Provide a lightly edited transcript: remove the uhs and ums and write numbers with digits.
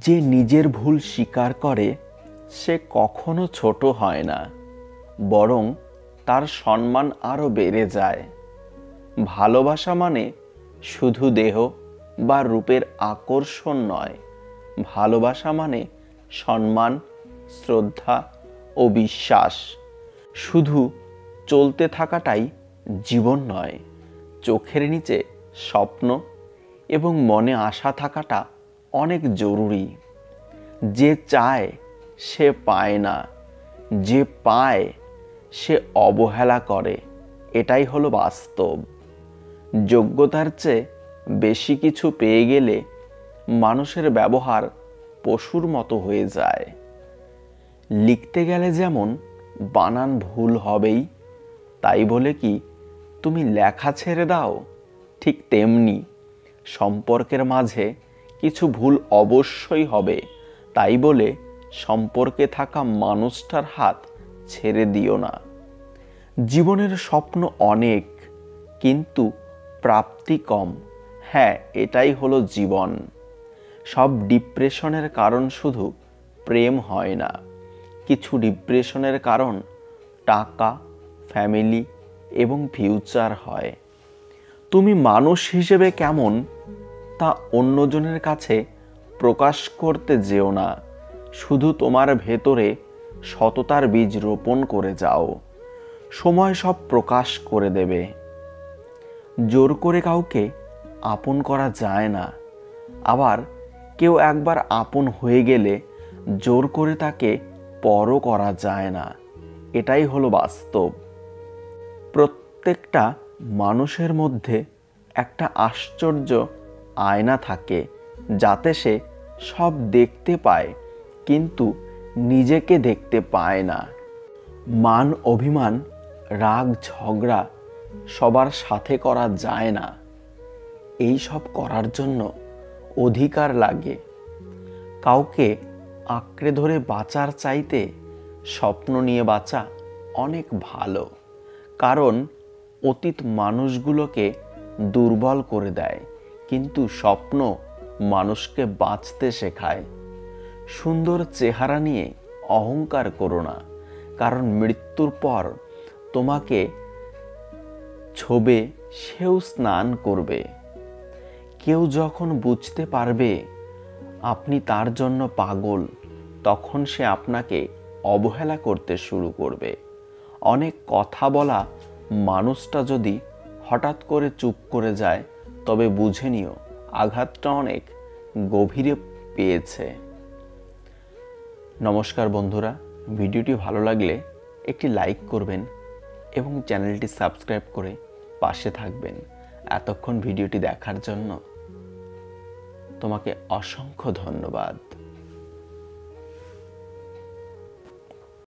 যে নিজের ভুল স্বীকার করে সে কখনো ছোট হয় না, বরং তার সম্মান আরও বেড়ে যায়। ভালোবাসা মানে শুধু দেহ বা রূপের আকর্ষণ নয়, ভালোবাসা মানে সম্মান, শ্রদ্ধা ও বিশ্বাস। শুধু চলতে থাকাটাই জীবন নয়, চোখের নিচে স্বপ্ন এবং মনে আশা থাকাটা অনেক জরুরি। যে চায় সে পায় না, যে পায় সে অবহেলা করে, এটাই হলো বাস্তব। যোগ্যতার চেয়ে বেশি কিছু পেয়ে গেলে মানুষের ব্যবহার পশুর মতো হয়ে যায়। লিখতে গেলে যেমন বানান ভুল হবেই, তাই বলে কি তুমি লেখা ছেড়ে দাও? ঠিক তেমনি সম্পর্কের মাঝে কিছু ভুল অবশ্যই হবে, তাই বলে সম্পর্কে থাকা মানুষটার হাত ছেড়ে দিও না। জীবনের স্বপ্ন অনেক, কিন্তু প্রাপ্তি কম। হ্যাঁ, এটাই হলো জীবন। সব ডিপ্রেশনের কারণ শুধু প্রেম হয় না, কিছু ডিপ্রেশনের কারণ টাকা, ফ্যামিলি এবং ফিউচার হয়। তুমি মানুষ হিসেবে কেমন তা অন্যজনের কাছে প্রকাশ করতে যেও না, শুধু তোমার ভেতরে সততার বীজ রোপণ করে যাও। সময় সব প্রকাশ করে দেবে। জোর করে কাউকে আপন করা যায় না, আবার কেউ একবার আপন হয়ে গেলে জোর করে তাকে পরও করা যায় না। এটাই হলো বাস্তব। প্রত্যেকটা মানুষের মধ্যে একটা আশ্চর্য আয়না থাকে, যাতে সে সব দেখতে পায় কিন্তু নিজেকে দেখতে পায় না। মান অভিমান, রাগ ঝগড়া সবার সাথে করা যায় না। এই সব করার জন্য অধিকার লাগে। কাউকে আঁকড়ে ধরে বাঁচার চাইতে স্বপ্ন নিয়ে বাঁচা অনেক ভালো, কারণ অতীত মানুষগুলোকে দুর্বল করে দেয়, কিন্তু স্বপ্ন মানুষকে বাঁচতে শেখায়। সুন্দর চেহারা নিয়ে অহংকার করো না, কারণ মৃত্যুর পর তোমাকে ছোবে সেও স্নান করবে। কেউ যখন বুঝতে পারবে আপনি তার জন্য পাগল, তখন সে আপনাকে অবহেলা করতে শুরু করবে। অনেক কথা বলা মানুষটা যদি হঠাৎ করে চুপ করে যায়, তবে বুঝে নিও আঘাতটা অনেক গভীরে পেয়েছে। নমস্কার বন্ধুরা, ভিডিওটি ভালো লাগলে একটি লাইক করবেন এবং চ্যানেলটি সাবস্ক্রাইব করে পাশে থাকবেন। এতক্ষণ ভিডিওটি দেখার জন্য তোমাকে অসংখ্য ধন্যবাদ।